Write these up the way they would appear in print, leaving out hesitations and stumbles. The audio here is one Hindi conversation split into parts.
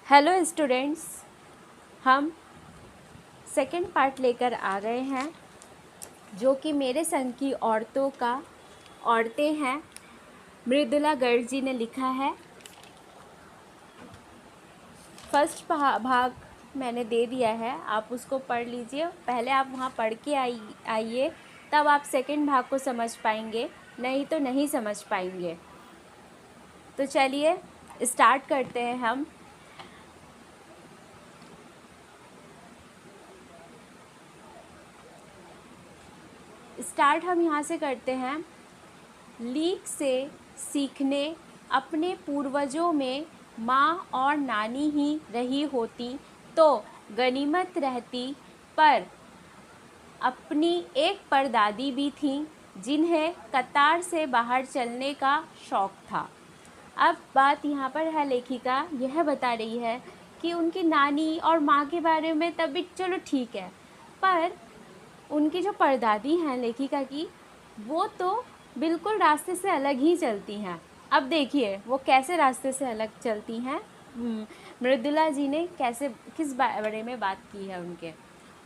हेलो स्टूडेंट्स, हम सेकंड पार्ट लेकर आ गए हैं जो कि मेरे संग की औरतें हैं। मृदुला गर्ग जी ने लिखा है। फर्स्ट भाग मैंने दे दिया है, आप उसको पढ़ लीजिए। पहले आप वहाँ पढ़ के आइए, तब आप सेकंड भाग को समझ पाएंगे, नहीं तो नहीं समझ पाएंगे। तो चलिए स्टार्ट करते हैं हम। स्टार्ट हम यहाँ से करते हैं। लीक से सीखने अपने पूर्वजों में माँ और नानी ही रही होती तो गनीमत रहती, पर अपनी एक परदादी भी थीं जिन्हें कतार से बाहर चलने का शौक़ था। अब बात यहाँ पर है, लेखिका यह बता रही है कि उनकी नानी और माँ के बारे में तभी चलो ठीक है, पर उनकी जो परदादी हैं लेखिका की, वो तो बिल्कुल रास्ते से अलग ही चलती हैं। अब देखिए वो कैसे रास्ते से अलग चलती हैं। मृदुला जी ने किस बारे में बात की है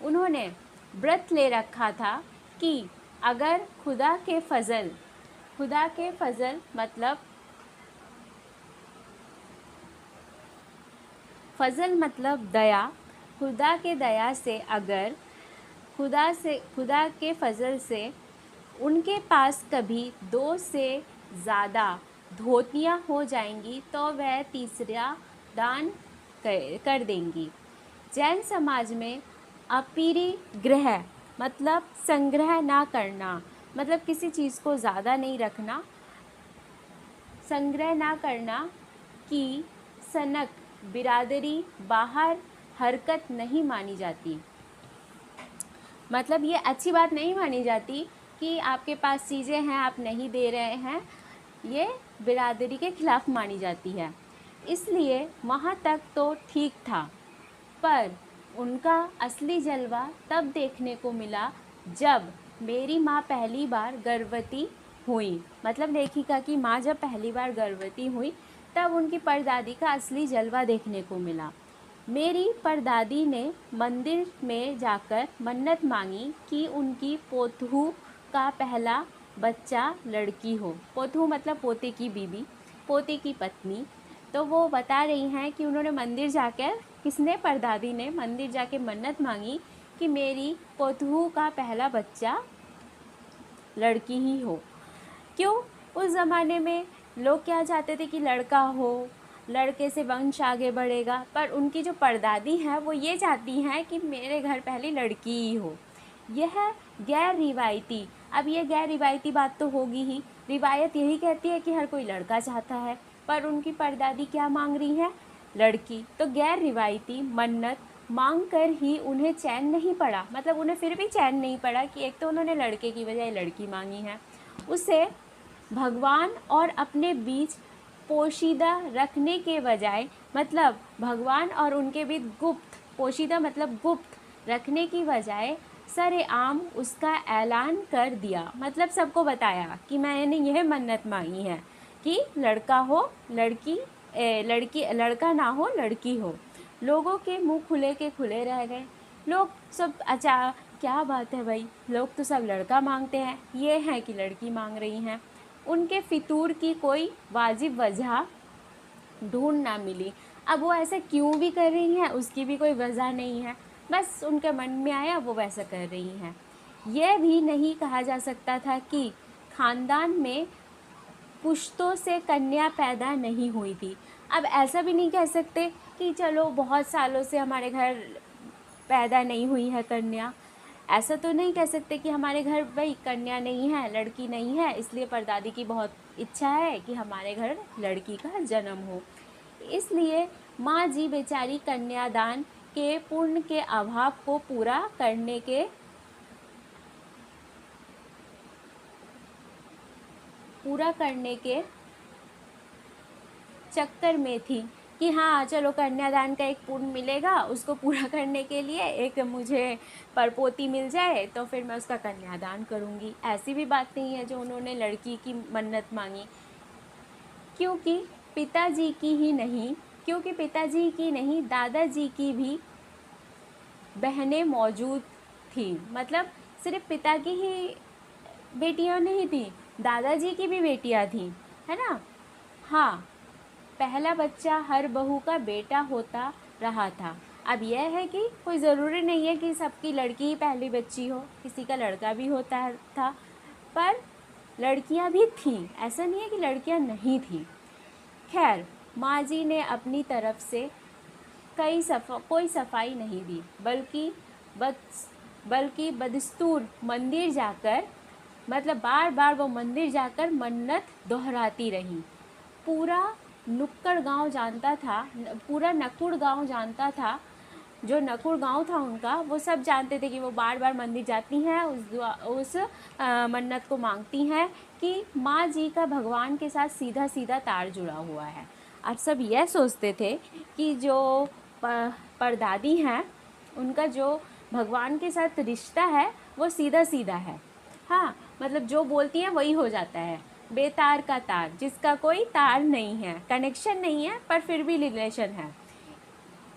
उन्होंने व्रत ले रखा था कि अगर खुदा के फजल मतलब फजल मतलब दया, खुदा के दया से अगर खुदा के फजल से उनके पास कभी 2 से ज़्यादा धोतियाँ हो जाएंगी तो वह तीसरा दान कर देंगी। जैन समाज में अपरिग्रह मतलब संग्रह ना करना, मतलब किसी चीज़ को ज़्यादा नहीं रखना, संग्रह ना करना की सनक बिरादरी बाहर हरकत नहीं मानी जाती। मतलब ये अच्छी बात नहीं मानी जाती कि आपके पास चीज़ें हैं आप नहीं दे रहे हैं, ये बिरादरी के खिलाफ मानी जाती है। इसलिए वहाँ तक तो ठीक था, पर उनका असली जलवा तब देखने को मिला जब मेरी माँ पहली बार गर्भवती हुई। मतलब लेखिका की माँ जब पहली बार गर्भवती हुई तब उनकी परदादी का असली जलवा देखने को मिला। मेरी परदादी ने मंदिर में जाकर मन्नत मांगी कि उनकी पोतहू का पहला बच्चा लड़की हो। पोतहू मतलब पोते की बीबी, पोते की पत्नी। तो वो बता रही हैं कि उन्होंने मंदिर जाकर, परदादी ने मंदिर जाके मन्नत मांगी कि मेरी पोतहू का पहला बच्चा लड़की ही हो। क्यों? उस ज़माने में लोग क्या चाहते थे कि लड़का हो, लड़के से वंश आगे बढ़ेगा, पर उनकी जो परदादी है वो ये चाहती हैं कि मेरे घर पहले लड़की ही हो। यह गैर रिवायती, अब ये गैर रिवायती बात तो होगी ही। रिवायत यही कहती है कि हर कोई लड़का चाहता है, पर उनकी परदादी क्या मांग रही है? लड़की। तो गैर रिवायती मन्नत मांग कर ही उन्हें चैन नहीं पड़ा, मतलब उन्हें फिर भी चैन नहीं पड़ा कि एक तो उन्होंने लड़के की बजाय लड़की मांगी है। उसे भगवान और अपने बीच पोशीदा रखने के बजाय, मतलब भगवान और उनके बीच गुप्त, पोशीदा मतलब गुप्त रखने की बजाय सरेआम उसका ऐलान कर दिया। मतलब सबको बताया कि मैंने यह मन्नत मांगी है कि लड़का हो लड़का ना हो लड़की हो। लोगों के मुंह खुले के खुले रह गए। लोग सब अच्छा क्या बात है भाई, लोग तो सब लड़का मांगते हैं, ये हैं कि लड़की मांग रही हैं। उनके फितूर की कोई वाजिब वजह ढूंढ ना मिली। अब वो ऐसा क्यों भी कर रही हैं उसकी भी कोई वजह नहीं है, बस उनके मन में आया वो वैसा कर रही हैं। यह भी नहीं कहा जा सकता था कि ख़ानदान में पुश्तों से कन्या पैदा नहीं हुई थी। अब ऐसा भी नहीं कह सकते कि चलो बहुत सालों से हमारे घर पैदा नहीं हुई है कन्या। ऐसा तो नहीं कह सकते कि हमारे घर भाई कन्या नहीं है, लड़की नहीं है, इसलिए परदादी की बहुत इच्छा है कि हमारे घर लड़की का जन्म हो। इसलिए माँ जी बेचारी कन्यादान के पुण्य के अभाव को पूरा करने के चक्कर में थी कि हाँ चलो कन्यादान का एक पुण्य मिलेगा, उसको पूरा करने के लिए एक मुझे परपोती मिल जाए तो फिर मैं उसका कन्यादान करूँगी। ऐसी भी बात नहीं है जो उन्होंने लड़की की मन्नत मांगी, क्योंकि पिताजी की ही नहीं क्योंकि पिताजी की नहीं, दादाजी की भी बहनें मौजूद थी। मतलब सिर्फ पिता की ही बेटियां नहीं थी, दादाजी की भी बेटियां थी, है ना। हाँ, पहला बच्चा हर बहू का बेटा होता रहा था। अब यह है कि कोई ज़रूरी नहीं है कि सबकी लड़की ही पहली बच्ची हो, किसी का लड़का भी होता था, पर लड़कियां भी थीं, ऐसा नहीं है कि लड़कियां नहीं थीं। खैर, माँ जी ने अपनी तरफ से कोई सफाई नहीं दी, बद बल्कि बदस्तूर मंदिर जाकर, मतलब बार बार वो मंदिर जाकर मन्नत दोहराती रही। पूरा नुक्कड़ गांव जानता था, पूरा नकुड़ गांव जानता था, जो नकुड़ गांव था उनका, वो सब जानते थे कि वो बार बार मंदिर जाती हैं, उस मन्नत को मांगती हैं कि माँ जी का भगवान के साथ सीधा सीधा तार जुड़ा हुआ है। अब सब यह सोचते थे कि जो परदादी हैं, उनका जो भगवान के साथ रिश्ता है वो सीधा सीधा है। हाँ, मतलब जो बोलती हैं वही हो जाता है, बेतार का तार, जिसका कोई तार नहीं है, कनेक्शन नहीं है, पर फिर भी रिलेशन है।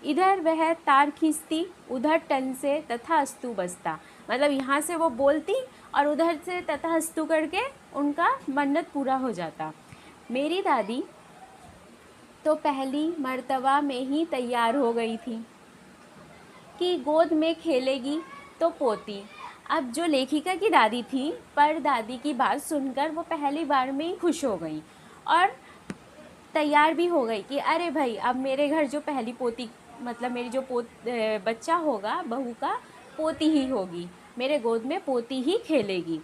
इधर वह तार खींचती, उधर टन से तथास्तु बजता, मतलब यहाँ से वो बोलती और उधर से तथास्तु करके उनका मन्नत पूरा हो जाता। मेरी दादी तो पहली मर्तबा में ही तैयार हो गई थी कि गोद में खेलेगी तो पोती। अब जो लेखिका की दादी थी, पर दादी की बात सुनकर वो पहली बार में ही खुश हो गई और तैयार भी हो गई कि अरे भाई, अब मेरे घर जो पहली पोती, मतलब मेरी जो बच्चा होगा, बहू का पोती ही होगी, मेरे गोद में पोती ही खेलेगी।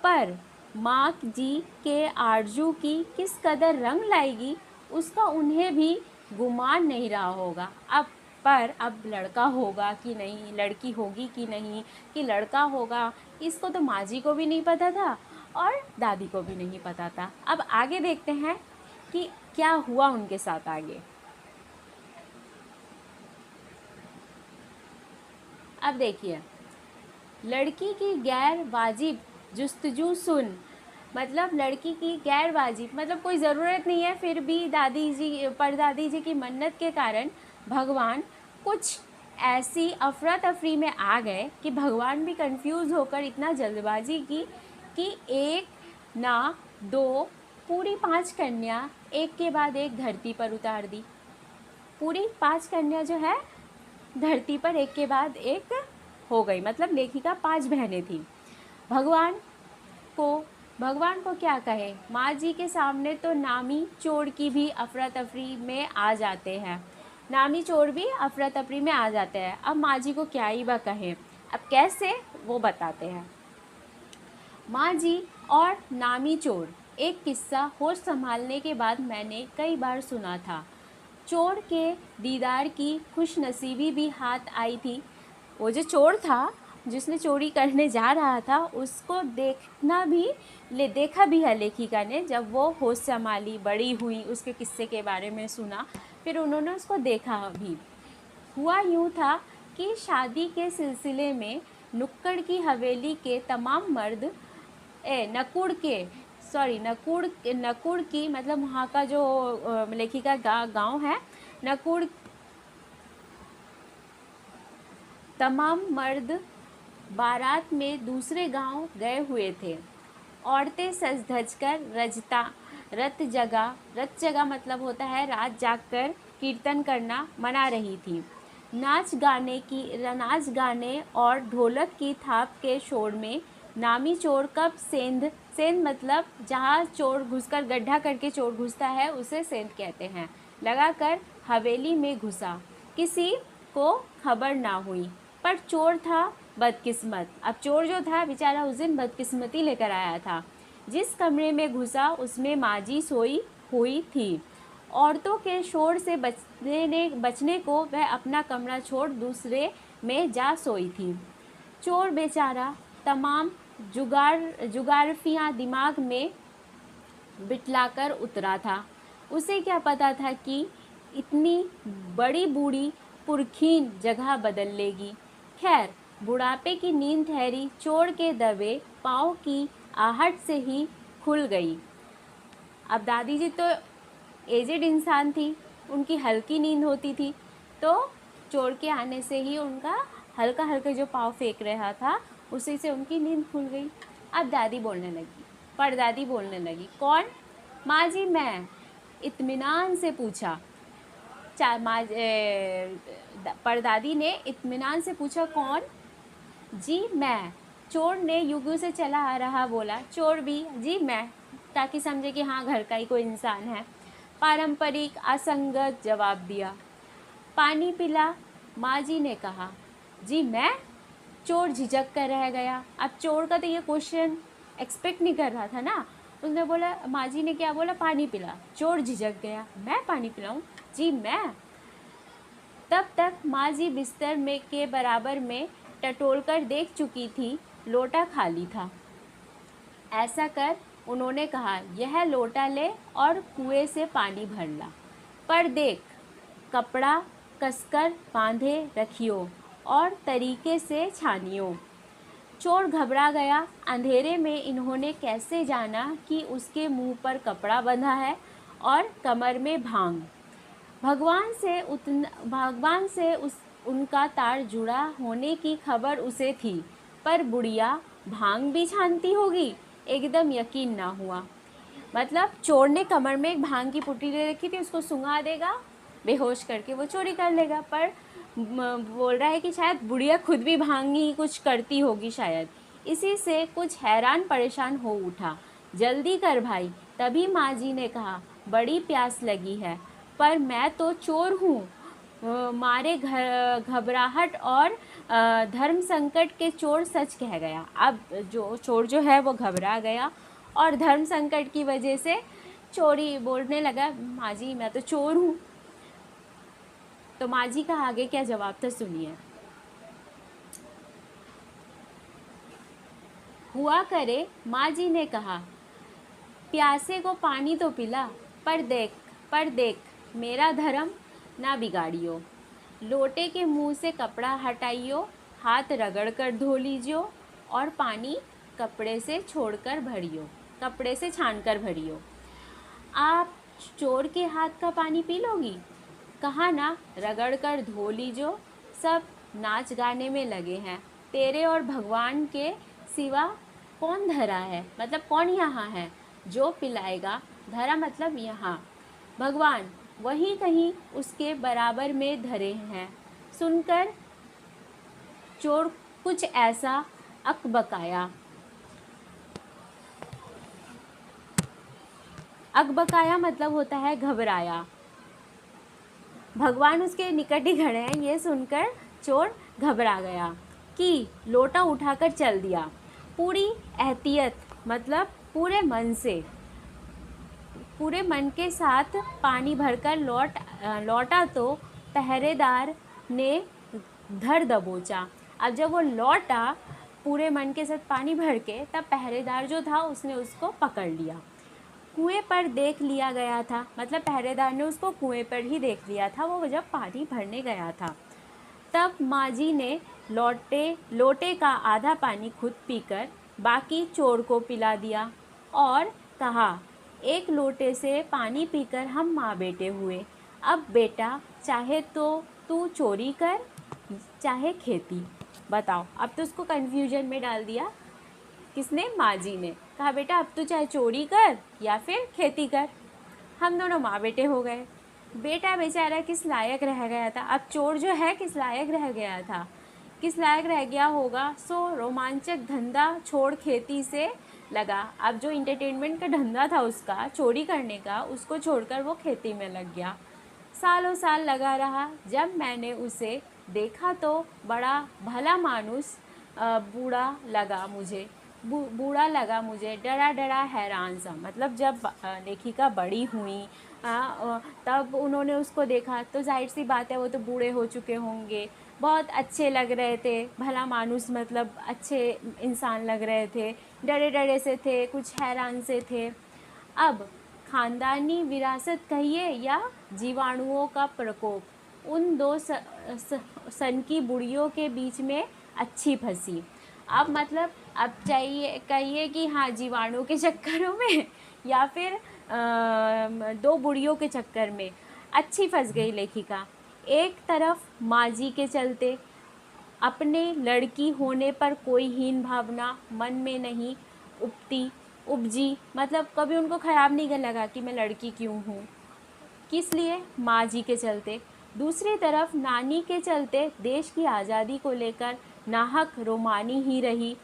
पर माँ जी के आरजू की किस कदर रंग लाएगी, उसका उन्हें भी गुमान नहीं रहा होगा। अब लड़का होगा कि नहीं, लड़की होगी कि नहीं, कि लड़का होगा, इसको तो माँ जी को भी नहीं पता था और दादी को भी नहीं पता था। अब आगे देखते हैं कि क्या हुआ उनके साथ आगे। अब देखिए, लड़की की गैर वाजिब जुस्तजू सुन, मतलब लड़की की गैर वाजिब, मतलब कोई ज़रूरत नहीं है, फिर भी परदादी जी की मन्नत के कारण भगवान कुछ ऐसी अफरा तफरी में आ गए कि भगवान भी कंफ्यूज होकर इतना जल्दबाजी की कि एक ना दो, पूरी 5 कन्या एक के बाद एक धरती पर उतार दी। पूरी 5 कन्या जो है धरती पर एक के बाद एक हो गई, मतलब लेखिका 5 बहनें थी। भगवान को क्या कहे, माँ जी के सामने तो नामी चोर की भी अफरा तफरी में आ जाते हैं, नामी चोर भी अफरा तफरी में आ जाते हैं। अब माँ जी को क्या ही कहें, अब कैसे वो बताते हैं। माँ जी और नामी चोर, एक किस्सा होश संभालने के बाद मैंने कई बार सुना था। चोर के दीदार की खुशनसीबी भी हाथ आई थी। वो जो चोर था, जिसने चोरी करने जा रहा था, उसको देखा भी है लेखिका ने। जब वो होश संभाली, बड़ी हुई, उसके किस्से के बारे में सुना, फिर उन्होंने उसको देखा भी। हुआ यूँ था कि शादी के सिलसिले में नुक्कड़ की हवेली के तमाम मर्द नकुड़ की, मतलब वहाँ का जो लेखिका गांव है नकुड़, तमाम मर्द बारात में दूसरे गांव गए हुए थे। औरतें सज धज कर रत जगह मतलब होता है रात जागकर कीर्तन करना मना रही थी। नाच गाने और ढोलक की थाप के शोर में नामी चोर कब सेंध मतलब जहाँ चोर घुसकर गड्ढा करके चोर घुसता है, उसे सेंध कहते हैं, लगाकर हवेली में घुसा। किसी को खबर ना हुई, पर चोर था बदकिस्मत। अब चोर जो था बेचारा उस दिन बदकिस्मती लेकर आया था। जिस कमरे में घुसा उसमें माँ जी सोई हुई थी। औरतों के शोर से बचने को वह अपना कमरा छोड़ दूसरे में जा सोई थी। चोर बेचारा तमाम जुगारफियाँ दिमाग में बिटलाकर उतरा था। उसे क्या पता था कि इतनी बड़ी बूढ़ी पुरखीन जगह बदल लेगी। खैर, बुढ़ापे की नींद ठहरी चोर के दबे पाँव की आहट से ही खुल गई। अब दादी जी तो एजेड इंसान थी, उनकी हल्की नींद होती थी, तो चोर के आने से ही उनका हल्का हल्का जो पाँव फेंक रहा था उसी से उनकी नींद खुल गई। अब दादी बोलने लगी, परदादी बोलने लगी, कौन? माँ जी मैं, इत्मीनान से पूछा। परदादी ने इत्मीनान से पूछा, कौन? जी मैं। चोर ने युगों से चला आ रहा बोला, चोर भी, जी मैं, ताकि समझे कि हाँ घर का ही कोई इंसान है। पारंपरिक असंगत जवाब दिया। पानी पिला? माँ जी ने कहा। जी मैं? चोर झिझक कर रह गया। अब चोर का तो ये क्वेश्चन एक्सपेक्ट नहीं कर रहा था ना। उसने बोला, माँ जी ने क्या बोला? पानी पिला। चोर झिझक गया, मैं पानी पिलाऊं? जी मैं। तब तक माँ जी बिस्तर में के बराबर में टटोल कर देख चुकी थी, लोटा खाली था। ऐसा कर उन्होंने कहा, यह लोटा ले और कुएं से पानी भर ला, पर देख कपड़ा कसकर बांधे रखियो और तरीके से छानियो। चोर घबरा गया। अंधेरे में इन्होंने कैसे जाना कि उसके मुंह पर कपड़ा बंधा है और कमर में भांग। भगवान से उनका तार जुड़ा होने की खबर उसे थी, पर बुढ़िया भांग भी छानती होगी, एकदम यकीन ना हुआ। मतलब चोर ने कमर में एक भांग की पुट्टी ले रखी थी, उसको सुंघा देगा, बेहोश करके वो चोरी कर लेगा। पर बोल रहा है कि शायद बुढ़िया खुद भी भांग ही कुछ करती होगी शायद। इसी से कुछ हैरान परेशान हो उठा। जल्दी कर भाई। तभी माँ जी ने कहा, बड़ी प्यास लगी है, पर मैं तो चोर हूँ। मारे घबराहट और धर्म संकट के चोर सच कह गया। अब जो चोर जो है वो घबरा गया और धर्म संकट की वजह से चोरी बोलने लगा, माँ जी मैं तो चोर हूँ। तो माँ जी का आगे क्या जवाब था सुनिए। हुआ करे, माँ जी ने कहा, प्यासे को पानी तो पिला, पर देख मेरा धर्म ना बिगाड़ियो। लोटे के मुंह से कपड़ा हटाइयो, हाथ रगड़ कर धो लीजियो और पानी कपड़े से छान कर भरियो। आप चोर के हाथ का पानी पी लोगी? कहा ना, रगड़ कर धो लीजियो। सब नाच गाने में लगे हैं। तेरे और भगवान के सिवा कौन धरा है? मतलब कौन यहाँ है जो पिलाएगा? धरा मतलब यहाँ। भगवान वहीं कहीं उसके बराबर में धरे हैं। सुनकर चोर कुछ ऐसा अकबकाया। अकबकाया मतलब होता है घबराया। भगवान उसके निकट ही खड़े हैं, ये सुनकर चोर घबरा गया कि लोटा उठाकर चल दिया। पूरी एहतियत मतलब पूरे मन के साथ पानी भरकर लौटा तो पहरेदार ने धर दबोचा। अब जब वो लौटा पूरे मन के साथ पानी भर के, तब पहरेदार जो था उसने उसको पकड़ लिया। कुएं पर देख लिया गया था, मतलब पहरेदार ने उसको कुएं पर ही देख लिया था, वो जब पानी भरने गया था। तब माँ जी ने लोटे का आधा पानी खुद पीकर बाकी चोर को पिला दिया और कहा, एक लोटे से पानी पीकर हम माँ बेटे हुए। अब बेटा चाहे तो तू चोरी कर, चाहे खेती। बताओ, अब तो उसको कन्फ्यूजन में डाल दिया। किसने? माँ जी ने कहा, बेटा अब तो चाहे चोरी कर या फिर खेती कर, हम दोनों माँ बेटे हो गए। बेटा बेचारा किस लायक रह गया था। अब चोर जो है किस लायक रह गया था, किस लायक रह गया होगा? सो रोमांचक धंधा छोड़ खेती से लगा। अब जो इंटरटेनमेंट का धंधा था उसका, चोरी करने का, उसको छोड़कर वो खेती में लग गया। सालों साल लगा रहा। जब मैंने उसे देखा तो बड़ा भला मानुस बूढ़ा लगा मुझे, डरा डरा हैरान सा। मतलब जब लेखिका बड़ी हुई तब उन्होंने उसको देखा तो जाहिर सी बात है वो तो बूढ़े हो चुके होंगे, बहुत अच्छे लग रहे थे, भला मानुस मतलब अच्छे इंसान लग रहे थे, डरे डरे से थे, कुछ हैरान से थे। अब खानदानी विरासत कहिए या जीवाणुओं का प्रकोप, उन दो सन की बुढ़ियों के बीच में अच्छी फंसी। अब मतलब अब चाहिए कहिए कि हाँ जीवाणु के चक्करों में या फिर दो बुढ़ियों के चक्कर में। अच्छी फंस गई लेखिका। एक तरफ माँ जी के चलते अपने लड़की होने पर कोई हीन भावना मन में नहीं उपजी, मतलब कभी उनको ख़राब नहीं लगा कि मैं लड़की क्यों हूँ, किस लिए, माँ जी के चलते। दूसरी तरफ नानी के चलते देश की आज़ादी को लेकर नाहक रोमानी ही रही।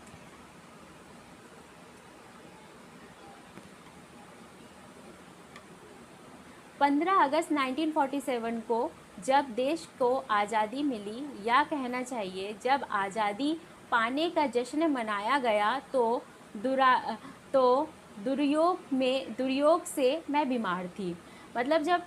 15 अगस्त 1947 को जब देश को आज़ादी मिली, या कहना चाहिए जब आज़ादी पाने का जश्न मनाया गया, तो दुर्योग से मैं बीमार थी। मतलब जब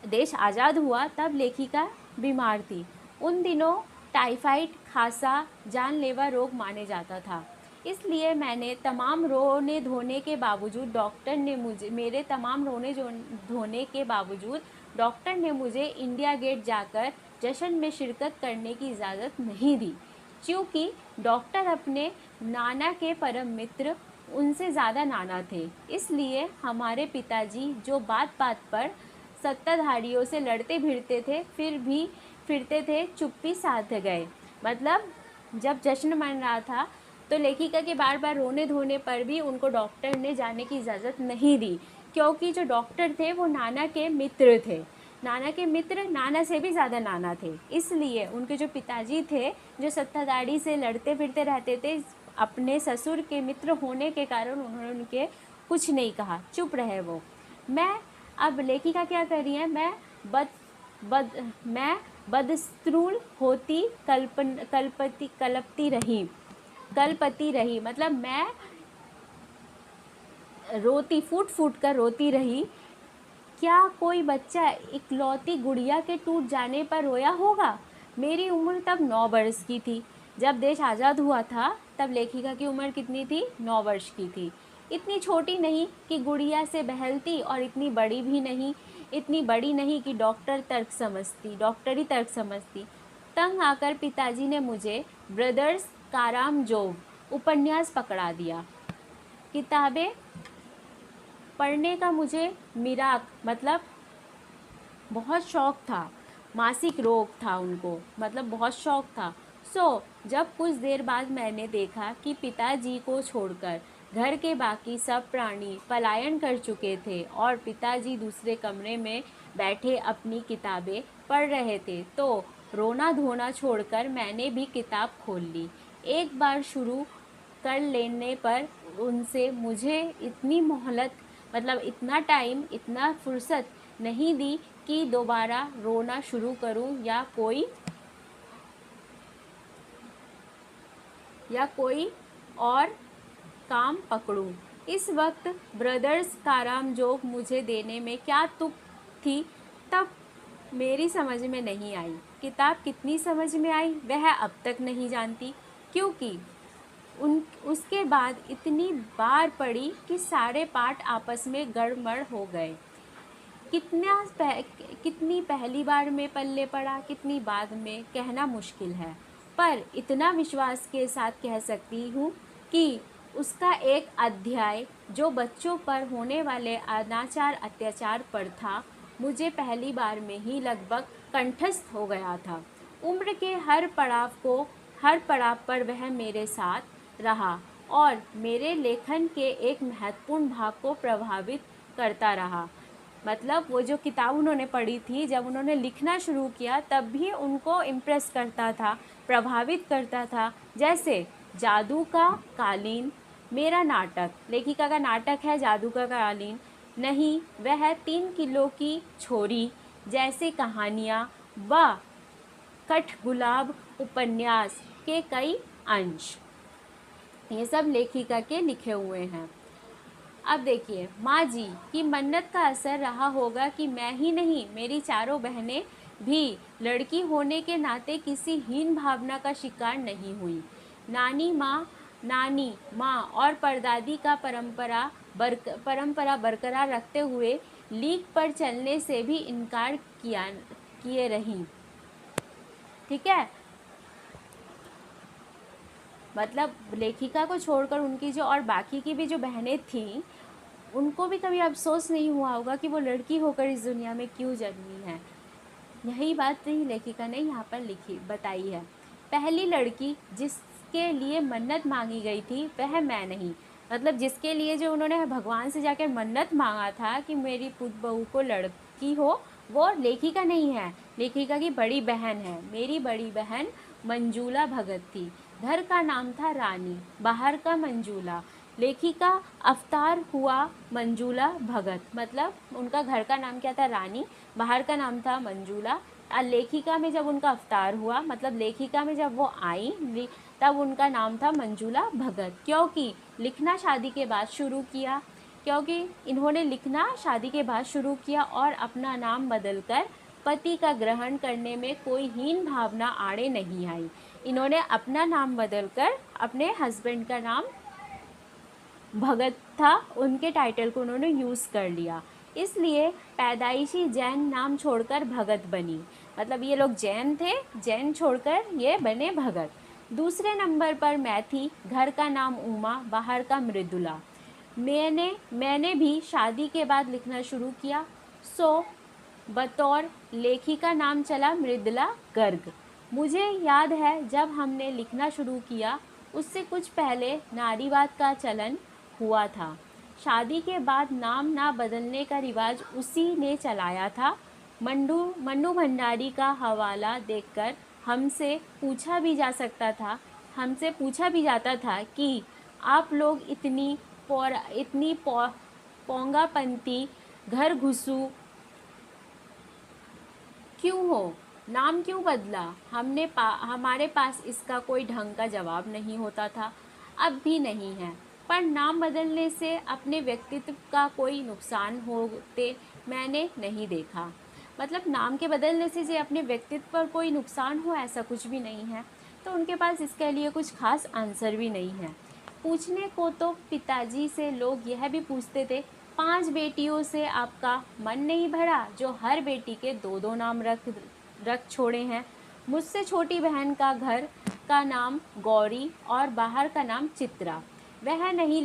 देश आज़ाद हुआ तब लेखिका बीमार थी। उन दिनों टाइफाइड खासा जानलेवा रोग माने जाता था। इसलिए मैंने तमाम रोने धोने के बावजूद डॉक्टर ने मुझे इंडिया गेट जाकर जश्न में शिरकत करने की इजाज़त नहीं दी, क्योंकि डॉक्टर अपने नाना के परम मित्र, उनसे ज़्यादा नाना थे। इसलिए हमारे पिताजी जो बात बात पर सत्ताधारियों से लड़ते फिरते थे, चुप्पी साध गए। मतलब जब जश्न मन रहा था तो लेखिका के बार बार रोने धोने पर भी उनको डॉक्टर ने जाने की इजाज़त नहीं दी, क्योंकि जो डॉक्टर थे वो नाना के मित्र थे। नाना के मित्र नाना से भी ज़्यादा नाना थे। इसलिए उनके जो पिताजी थे, जो सत्ताधारी से लड़ते फिरते रहते थे, अपने ससुर के मित्र होने के कारण उन्होंने उनके कुछ नहीं कहा, चुप रहे वो। अब लेखिका क्या कर रही है, मैं बदस्तूर होती कलपती रही, मतलब मैं रोती, फूट कर रोती रही। क्या कोई बच्चा इकलौती गुड़िया के टूट जाने पर रोया होगा? मेरी उम्र तब 9 वर्ष की थी। जब देश आज़ाद हुआ था तब लेखिका की उम्र कितनी थी? 9 वर्ष की थी। इतनी छोटी नहीं कि गुड़िया से बहलती, और इतनी बड़ी नहीं कि डॉक्टरी तर्क समझती। तंग आकर पिताजी ने मुझे ब्रदर्स कारामजोव उपन्यास पकड़ा दिया। किताबें पढ़ने का मुझे मतलब बहुत शौक़ था। मासिक रोग था उनको, मतलब बहुत शौक़ था। जब कुछ देर बाद मैंने देखा कि पिताजी को छोड़कर घर के बाकी सब प्राणी पलायन कर चुके थे और पिताजी दूसरे कमरे में बैठे अपनी किताबें पढ़ रहे थे, तो रोना धोना छोड़कर मैंने भी किताब खोल ली। एक बार शुरू कर लेने पर उनसे मुझे इतनी मोहलत, मतलब इतना टाइम, इतना फुर्सत नहीं दी कि दोबारा रोना शुरू करूं या कोई और काम पकड़ूं। इस वक्त ब्रदर्स कारामजोव मुझे देने में क्या तुक थी, तब मेरी समझ में नहीं आई। किताब कितनी समझ में आई वह अब तक नहीं जानती, क्योंकि उसके बाद इतनी बार पढ़ी कि सारे पाठ आपस में गड़बड़ हो गए। कितनी पहली बार में पल्ले पड़ा, कितनी बाद में, कहना मुश्किल है, पर इतना विश्वास के साथ कह सकती हूँ कि उसका एक अध्याय जो बच्चों पर होने वाले अनाचार अत्याचार पर था, मुझे पहली बार में ही लगभग कंठस्थ हो गया था। उम्र के हर पड़ाव पर वह मेरे साथ रहा और मेरे लेखन के एक महत्वपूर्ण भाग को प्रभावित करता रहा। मतलब वो जो किताब उन्होंने पढ़ी थी, जब उन्होंने लिखना शुरू किया तब भी उनको इम्प्रेस करता था, प्रभावित करता था। जैसे जादू का कालीन, मेरा नाटक, लेखिका का नाटक है जादू का कालीन, नहीं वह 3 किलो की छोरी जैसे कहानियाँ व कठगुलाब उपन्यास के कई अंश, ये सब लेखिका के लिखे हुए हैं। अब देखिए, माँ जी की मन्नत का असर रहा होगा कि मैं ही नहीं, मेरी चारों बहनें भी लड़की होने के नाते किसी हीन भावना का शिकार नहीं हुई। नानी माँ और परदादी का परंपरा बरकरार रखते हुए लीक पर चलने से भी इनकार किए रहीं। ठीक है, मतलब लेखिका को छोड़कर उनकी जो और बाकी की भी जो बहनें थीं, उनको भी कभी अफसोस नहीं हुआ होगा कि वो लड़की होकर इस दुनिया में क्यों जन्मी है। यही बात ही लेखिका ने यहाँ पर लिखी बताई है। पहली लड़की जिसके लिए मन्नत मांगी गई थी वह मैं नहीं, मतलब जिसके लिए जो उन्होंने भगवान से जाकर मन्नत मांगा था कि मेरी पुत्र बहू को लड़की हो, वो लेखिका नहीं है, लेखिका की बड़ी बहन है। मेरी बड़ी बहन मंजूला भगत थी। घर का नाम था रानी, बाहर का मंजूला। लेखिका अवतार हुआ मंजूला भगत, मतलब उनका घर का नाम क्या था, रानी, बाहर का नाम था मंजूला। लेखिका में जब उनका अवतार हुआ, मतलब लेखिका में जब वो आई तब उनका नाम था मंजूला भगत। क्योंकि लिखना शादी के बाद शुरू किया, क्योंकि इन्होंने लिखना शादी के बाद शुरू किया और अपना नाम बदलकर पति का ग्रहण करने में कोई हीन भावना आड़े नहीं आई। इन्होंने अपना नाम बदलकर अपने हस्बैंड का नाम भगत था, उनके टाइटल को उन्होंने यूज़ कर लिया, इसलिए पैदाइशी जैन नाम छोड़कर भगत बनी। मतलब ये लोग जैन थे, जैन छोड़कर ये बने भगत। दूसरे नंबर पर मैं थी, घर का नाम उमा, बाहर का मृदुला। मैंने भी शादी के बाद लिखना शुरू किया, सो बतौर लेखिका नाम चला मृदुला गर्ग। मुझे याद है जब हमने लिखना शुरू किया उससे कुछ पहले नारीवाद का चलन हुआ था। शादी के बाद नाम ना बदलने का रिवाज उसी ने चलाया था। मन्नू भंडारी का हवाला देखकर हमसे पूछा भी जाता था कि आप लोग इतनी पोंगापंती घर घुसू क्यों हो, नाम क्यों बदला। हमारे पास इसका कोई ढंग का जवाब नहीं होता था, अब भी नहीं है। पर नाम बदलने से अपने व्यक्तित्व का कोई नुकसान होते मैंने नहीं देखा। मतलब नाम के बदलने से अपने व्यक्तित्व पर कोई नुकसान हो, ऐसा कुछ भी नहीं है। तो उनके पास इसके लिए कुछ खास आंसर भी नहीं है। पूछने को तो पिताजी से लोग यह भी पूछते थे, 5 बेटियों से आपका मन नहीं भरा जो हर बेटी के 2-2 नाम रख छोड़े हैं। मुझसे छोटी बहन का घर का नाम गौरी और बाहर का नाम चित्रा। वह नहीं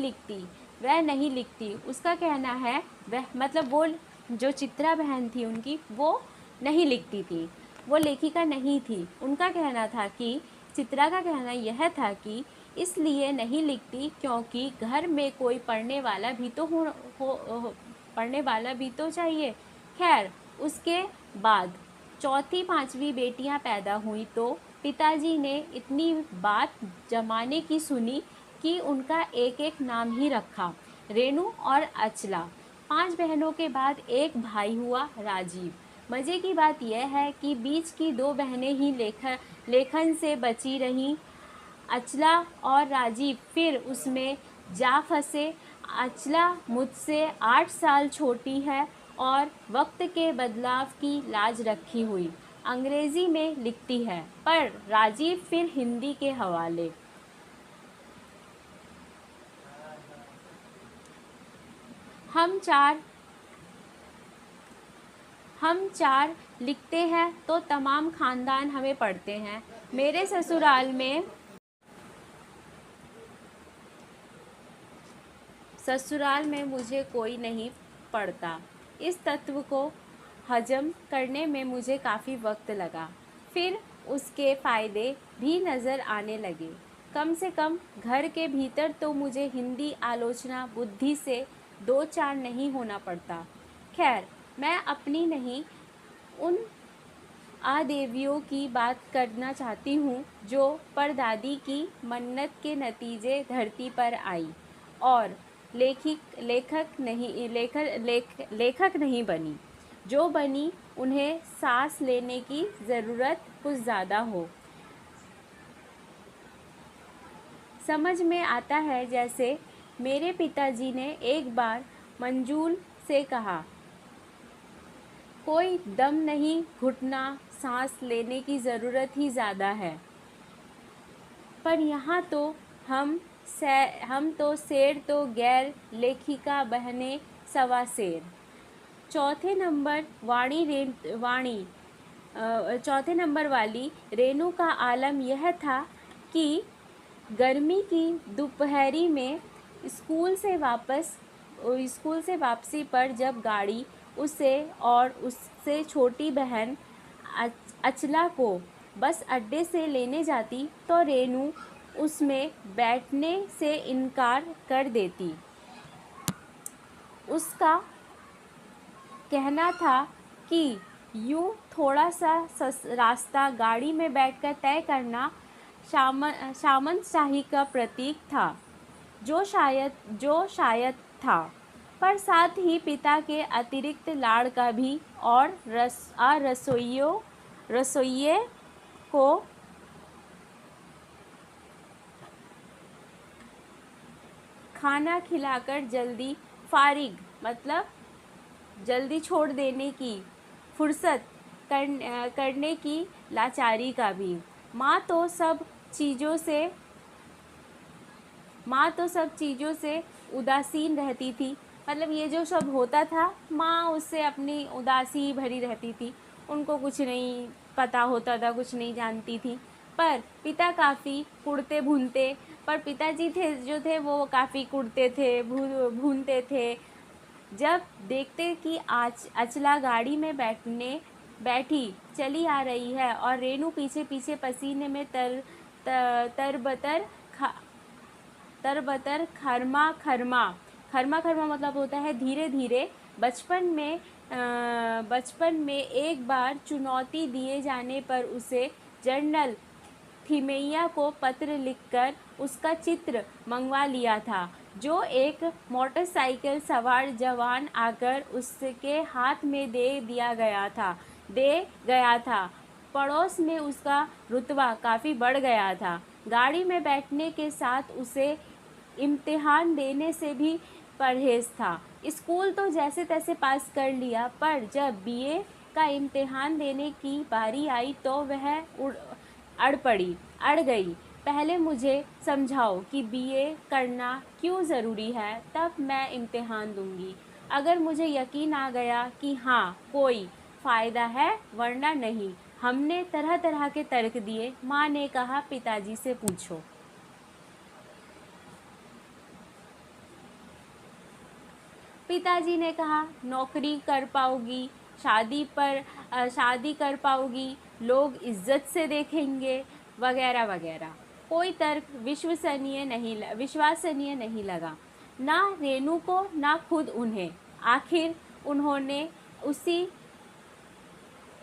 लिखती, उसका कहना है, वह मतलब वो जो चित्रा बहन थी उनकी, वो नहीं लिखती थी, वो लेखिका नहीं थी। उनका कहना था कि चित्रा का कहना यह था कि इसलिए नहीं लिखती क्योंकि घर में कोई पढ़ने वाला भी तो चाहिए। खैर, उसके बाद 4-5वीं बेटियां पैदा हुई तो पिताजी ने इतनी बात जमाने की सुनी कि उनका एक नाम ही रखा, रेनू और अचला। 5 बहनों के बाद एक भाई हुआ, राजीव। मज़े की बात यह है कि बीच की 2 बहनें ही लेखन से बची रहीं। अचला और राजीव फिर उसमें जा फंसे। अचला मुझसे 8 साल छोटी है और वक्त के बदलाव की लाज रखी हुई अंग्रेज़ी में लिखती है, पर राजीव फिर हिंदी के हवाले। हम चार लिखते हैं तो तमाम ख़ानदान हमें पढ़ते हैं। मेरे ससुराल में मुझे कोई नहीं पढ़ता। इस तत्व को हजम करने में मुझे काफ़ी वक्त लगा, फिर उसके फ़ायदे भी नज़र आने लगे। कम से कम घर के भीतर तो मुझे हिंदी आलोचना बुद्धि से 2-4 नहीं होना पड़ता। खैर, मैं अपनी नहीं, उन आदेवियों की बात करना चाहती हूँ जो परदादी की मन्नत के नतीजे धरती पर आई और लेखक नहीं बनी। जो बनी उन्हें सांस लेने की ज़रूरत कुछ ज़्यादा हो। समझ में आता है जैसे मेरे पिताजी ने एक बार मंजूल से कहा, कोई दम नहीं घुटना, सांस लेने की ज़रूरत ही ज़्यादा है। पर यहाँ तो हम तो शेर तो गैर, लेखिका बहने सवा शेर। चौथे नंबर वाली रेनू का आलम यह था कि गर्मी की दोपहरी में स्कूल से वापस स्कूल से वापसी पर जब गाड़ी उसे और उससे छोटी बहन अचला को बस अड्डे से लेने जाती तो रेनू उसमें बैठने से इनकार कर देती। उसका कहना था कि यूँ थोड़ा सा रास्ता गाड़ी में बैठकर तय करना सामंतशाही का प्रतीक था, जो शायद था, पर साथ ही पिता के अतिरिक्त लाड़ का भी, और रसोइये को खाना खिलाकर जल्दी फारिग मतलब जल्दी छोड़ देने की फुर्सत करने की लाचारी का भी। माँ तो सब चीज़ों से उदासीन रहती थी। मतलब ये जो सब होता था, माँ उससे अपनी उदासी भरी रहती थी, उनको कुछ नहीं पता होता था, कुछ नहीं जानती थी। पर पिता काफ़ी कुड़ते भूनते, पर पिताजी थे वो काफ़ी कुड़ते थे, भूनते थे। जब देखते कि आज अचला गाड़ी में बैठी चली आ रही है और रेनू पीछे पीछे पसीने में तरबतर खरमा खरमा मतलब होता है धीरे धीरे। बचपन में एक बार चुनौती दिए जाने पर उसे जनरल थिमैया को पत्र लिखकर उसका चित्र मंगवा लिया था, जो एक मोटरसाइकिल सवार जवान आकर उसके हाथ में दे गया था। पड़ोस में उसका रुतबा काफ़ी बढ़ गया था। गाड़ी में बैठने के साथ उसे इम्तिहान देने से भी परहेज था। स्कूल तो जैसे तैसे पास कर लिया, पर जब बीए का इम्तिहान देने की बारी आई तो वह अड़ गई। पहले मुझे समझाओ कि बीए करना क्यों ज़रूरी है, तब मैं इम्तिहान दूंगी। अगर मुझे यकीन आ गया कि हाँ कोई फ़ायदा है, वरना नहीं। हमने तरह तरह के तर्क दिए। माँ ने कहा, पिताजी से पूछो। पिताजी ने कहा, नौकरी कर पाओगी, शादी कर पाओगी, लोग इज्जत से देखेंगे, वगैरह वगैरह। कोई तर्क विश्वसनीय नहीं लगा, ना रेनू को ना खुद उन्हें। आखिर उन्होंने उसी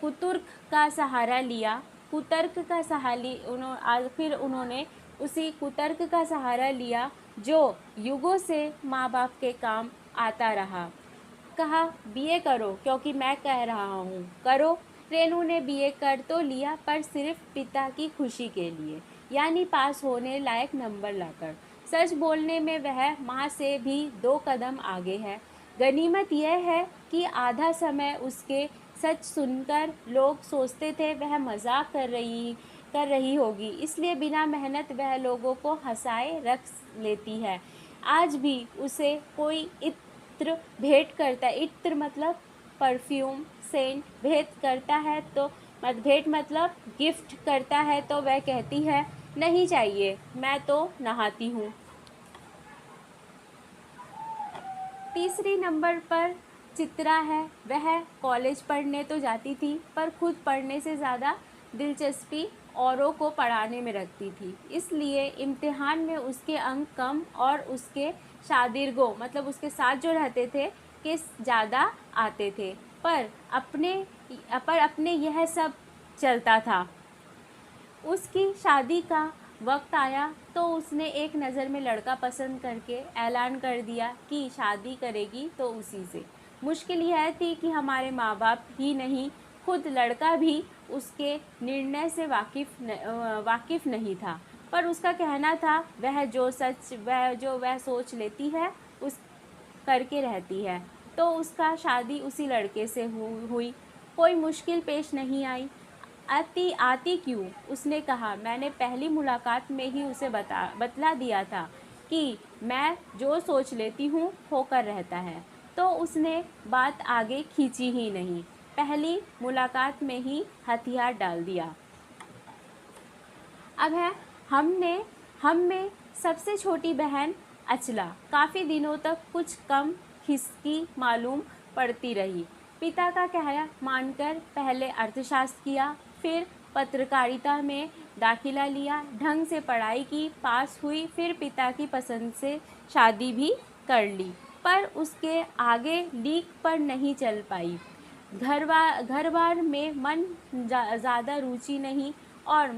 कुतर्क का सहारा लिया जो युगों से माँ बाप के काम आता रहा। कहा, बीए करो, क्योंकि मैं कह रहा हूँ करो। रेनू ने बीए कर तो लिया, पर सिर्फ पिता की खुशी के लिए, यानी पास होने लायक नंबर लाकर। सच बोलने में वह माँ से भी 2 कदम आगे है। गनीमत यह है कि आधा समय उसके सच सुनकर लोग सोचते थे वह मजाक कर रही होगी, इसलिए बिना मेहनत वह लोगों को हंसाए रख लेती है। आज भी उसे कोई इत्र मतलब परफ्यूम, सेंट भेंट मतलब गिफ्ट करता है तो वह कहती है, नहीं चाहिए, मैं तो नहाती हूँ। तीसरी नंबर पर चित्रा है। वह कॉलेज पढ़ने तो जाती थी, पर खुद पढ़ने से ज़्यादा दिलचस्पी औरों को पढ़ाने में रखती थी, इसलिए इम्तिहान में उसके अंक कम और उसके शादिर्गों मतलब उसके साथ जो रहते थे के ज़्यादा आते थे। पर अपने यह सब चलता था। उसकी शादी का वक्त आया तो उसने एक नज़र में लड़का पसंद करके ऐलान कर दिया कि शादी करेगी तो उसी से। मुश्किल यह थी कि हमारे माँ बाप ही नहीं, खुद लड़का भी उसके निर्णय से वाकिफ़ नहीं था, पर उसका कहना था वह सोच लेती है उस करके रहती है। तो उसका शादी उसी लड़के से हुई। कोई मुश्किल पेश नहीं आई। आती क्यों? उसने कहा, मैंने पहली मुलाकात में ही उसे बतला दिया था कि मैं जो सोच लेती हूँ होकर रहता है। तो उसने बात आगे खींची ही नहीं, पहली मुलाकात में ही हथियार डाल दिया। अब है हम में सबसे छोटी बहन अचला काफ़ी दिनों तक कुछ कम खिसकी मालूम पड़ती रही। पिता का कहना मानकर पहले अर्थशास्त्र किया, फिर पत्रकारिता में दाखिला लिया, ढंग से पढ़ाई की, पास हुई, फिर पिता की पसंद से शादी भी कर ली, पर उसके आगे लीक पर नहीं चल पाई। घर बार में मन ज़्यादा रुचि नहीं और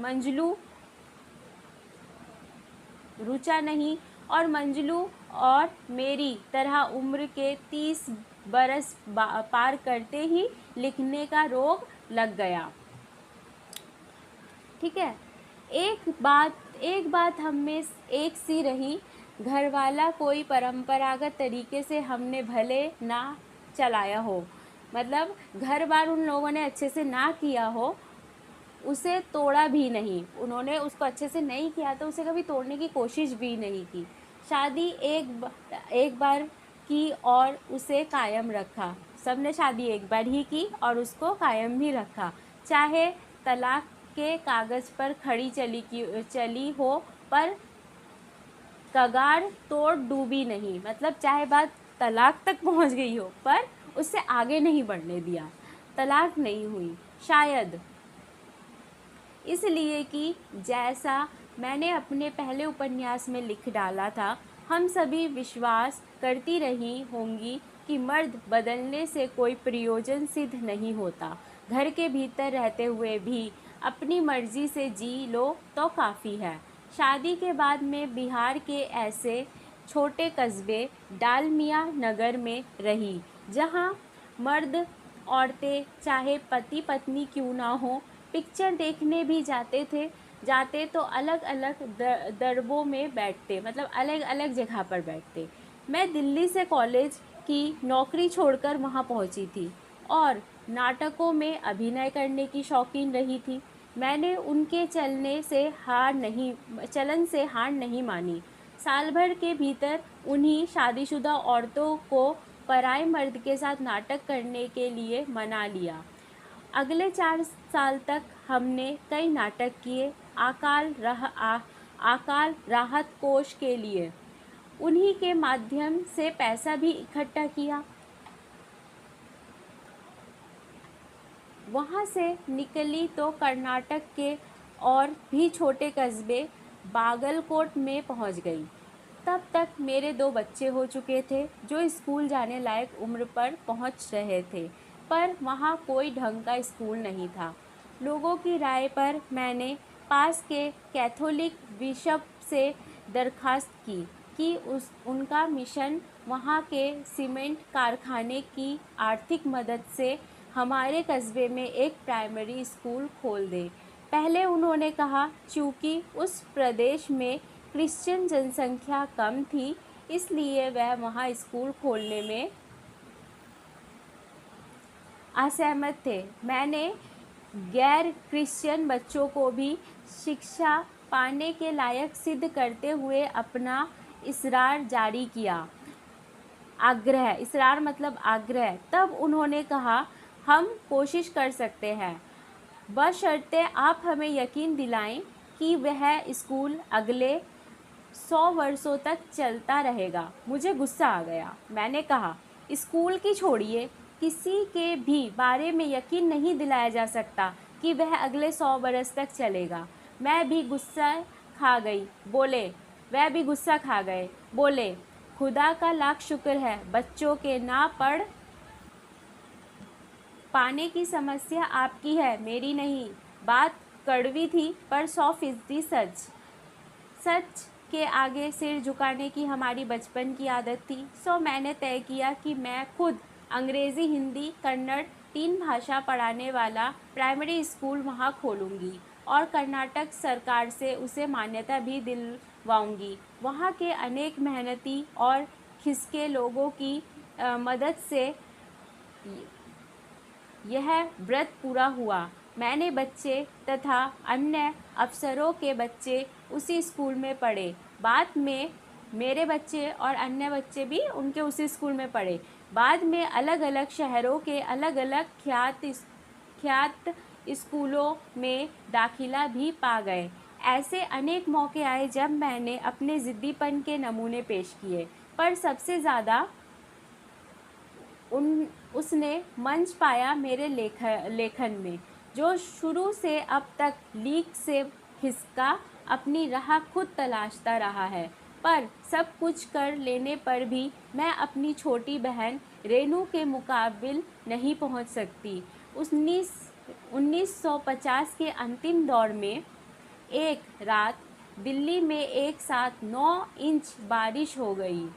मंजलू और मेरी तरह उम्र के 30 बरस पार करते ही लिखने का रोग लग गया। ठीक है। एक बात हम में एक सी रही, घर वाला कोई परंपरागत तरीके से हमने भले ना चलाया हो, मतलब घर बार उन लोगों ने अच्छे से ना किया हो, उसे तोड़ा भी नहीं, उन्होंने उसको अच्छे से नहीं किया तो उसे कभी तोड़ने की कोशिश भी नहीं की। शादी एक बार की और उसे कायम रखा। सबने शादी एक बार ही की और उसको कायम भी रखा, चाहे तलाक के कागज़ पर खड़ी चली हो, पर कगार तोड़ डूबी नहीं। मतलब चाहे बात तलाक तक पहुंच गई हो, पर उससे आगे नहीं बढ़ने दिया, तलाक नहीं हुई। शायद इसलिए कि जैसा मैंने अपने पहले उपन्यास में लिख डाला था, हम सभी विश्वास करती रही होंगी कि मर्द बदलने से कोई प्रयोजन सिद्ध नहीं होता। घर के भीतर रहते हुए भी अपनी मर्जी से जी लो तो काफ़ी है। शादी के बाद मैं बिहार के ऐसे छोटे कस्बे डालमिया नगर में रही, जहाँ मर्द औरतें चाहे पति पत्नी क्यों ना हो, पिक्चर देखने भी जाते तो अलग अलग दरबों में बैठते, मतलब अलग अलग जगह पर बैठते। मैं दिल्ली से कॉलेज की नौकरी छोड़कर वहाँ पहुँची थी और नाटकों में अभिनय करने की शौकीन रही थी। मैंने उनके चलन से हार नहीं मानी। साल भर के भीतर उन्हीं शादीशुदा औरतों को पराए मर्द के साथ नाटक करने के लिए मना लिया। अगले 4 साल तक हमने कई नाटक किए, अकाल राहत कोष के लिए। उन्हीं के माध्यम से पैसा भी इकट्ठा किया। वहाँ से निकली तो कर्नाटक के और भी छोटे कस्बे बागलकोट में पहुँच गई। तब तक मेरे 2 बच्चे हो चुके थे जो स्कूल जाने लायक उम्र पर पहुँच रहे थे, पर वहाँ कोई ढंग का स्कूल नहीं था। लोगों की राय पर मैंने पास के कैथोलिक बिशप से दरखास्त की कि उनका मिशन वहाँ के सीमेंट कारखाने की आर्थिक मदद से हमारे कस्बे में एक प्राइमरी स्कूल खोल दे। पहले उन्होंने कहा चूँकि उस प्रदेश में क्रिश्चियन जनसंख्या कम थी, इसलिए वह वहाँ स्कूल खोलने में असहमत थे। मैंने गैर क्रिश्चियन बच्चों को भी शिक्षा पाने के लायक सिद्ध करते हुए अपना इसरार जारी किया। इसरार मतलब आग्रह। तब उन्होंने कहा हम कोशिश कर सकते हैं, बशर्ते आप हमें यकीन दिलाएं कि वह स्कूल अगले 100 वर्षों तक चलता रहेगा। मुझे गुस्सा आ गया। मैंने कहा स्कूल की छोड़िए, किसी के भी बारे में यकीन नहीं दिलाया जा सकता कि वह अगले 100 बरस तक चलेगा। वह भी गुस्सा खा गए। बोले खुदा का लाख शुक्र है बच्चों के ना पढ़ पाने की समस्या आपकी है, मेरी नहीं। बात कड़वी थी पर 100% सच के आगे सिर झुकाने की हमारी बचपन की आदत थी। सो मैंने तय किया कि मैं खुद अंग्रेज़ी, हिंदी, कन्नड़ 3 भाषा पढ़ाने वाला प्राइमरी स्कूल वहाँ खोलूँगी और कर्नाटक सरकार से उसे मान्यता भी दिलवाऊँगी। वहाँ के अनेक मेहनती और खिसके लोगों की मदद से यह व्रत पूरा हुआ। मैंने बच्चे तथा अन्य अफसरों के बच्चे उसी स्कूल में पढ़े। बाद में मेरे बच्चे और अन्य बच्चे भी उनके उसी स्कूल में पढ़े। बाद में अलग अलग शहरों के अलग अलग ख्यात स्कूलों में दाखिला भी पा गए। ऐसे अनेक मौके आए जब मैंने अपने ज़िद्दीपन के नमूने पेश किए, पर सबसे ज़्यादा उसने मंच पाया मेरे लेखन में, जो शुरू से अब तक लीक से खिसका अपनी राह खुद तलाशता रहा है। पर सब कुछ कर लेने पर भी मैं अपनी छोटी बहन रेनू के मुकाबिल नहीं पहुंच सकती। 1950 के अंतिम दौर में एक रात दिल्ली में एक साथ 9 इंच बारिश हो गई।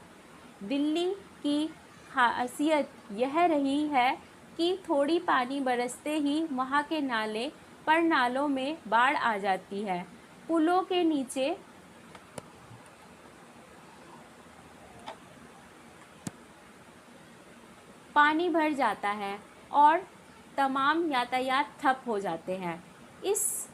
दिल्ली की खासियत यह रही है कि थोड़ी पानी बरसते ही वहाँ के नाले पर नालों में बाढ़ आ जाती है, पुलों के नीचे पानी भर जाता है और तमाम यातायात ठप हो जाते हैं। इस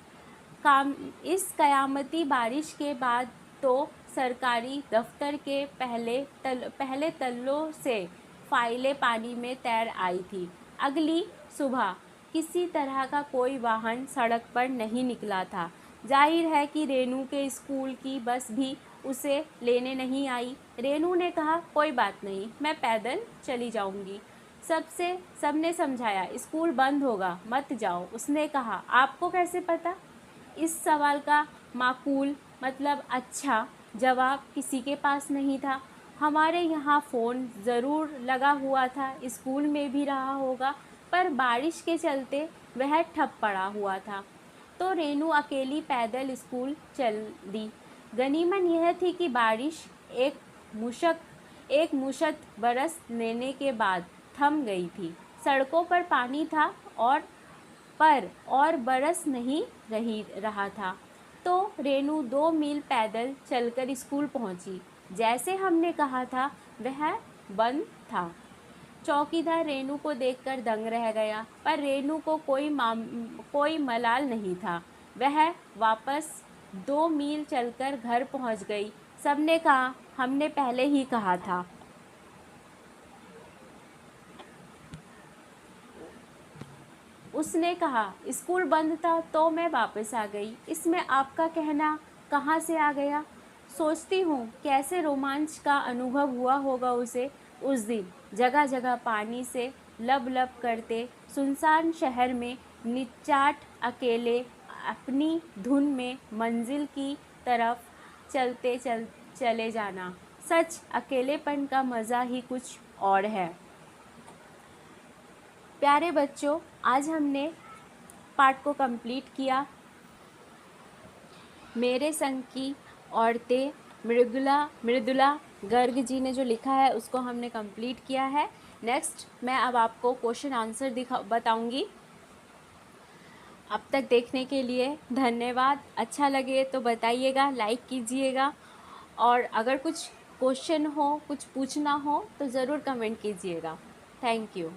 कयामती बारिश के बाद तो सरकारी दफ्तर के पहले तल्लों से फाइलें पानी में तैर आई थी। अगली सुबह किसी तरह का कोई वाहन सड़क पर नहीं निकला था। जाहिर है कि रेनू के स्कूल की बस भी उसे लेने नहीं आई। रेनू ने कहा, कोई बात नहीं, मैं पैदल चली जाऊंगी। सबने समझाया, स्कूल बंद होगा, मत जाओ। उसने कहा, आपको कैसे पता? इस सवाल का माकूल मतलब अच्छा जवाब किसी के पास नहीं था। हमारे यहाँ फ़ोन ज़रूर लगा हुआ था, स्कूल में भी रहा होगा, पर बारिश के चलते वह ठप पड़ा हुआ था। तो रेनू अकेली पैदल स्कूल चल दी। गनीमत यह थी कि बारिश एक मुश्त बरस लेने के बाद थम गई थी। सड़कों पर पानी था और बरस नहीं रहा था। तो रेनू 2 मील पैदल चलकर स्कूल पहुंची। जैसे हमने कहा था, वह बंद था। चौकीदार रेनू को देखकर दंग रह गया, पर रेनू को कोई मलाल नहीं था। वह वापस 2 मील चलकर घर पहुंच गई। सबने कहा, हमने पहले ही कहा था। उसने कहा, स्कूल बंद था तो मैं वापस आ गई, इसमें आपका कहना कहाँ से आ गया? सोचती हूँ कैसे रोमांच का अनुभव हुआ होगा उसे उस दिन। जगह जगह पानी से लब करते सुनसान शहर में निचाट अकेले अपनी धुन में मंजिल की तरफ चले जाना। सच, अकेलेपन का मज़ा ही कुछ और है। प्यारे बच्चों, आज हमने पाठ को कंप्लीट किया। मेरे संग की औरतें मृदुला गर्ग जी ने जो लिखा है उसको हमने कंप्लीट किया है। नेक्स्ट मैं अब आपको क्वेश्चन आंसर बताऊंगी। अब तक देखने के लिए धन्यवाद। अच्छा लगे तो बताइएगा, लाइक कीजिएगा, और अगर कुछ क्वेश्चन हो, कुछ पूछना हो तो ज़रूर कमेंट कीजिएगा। Thank you.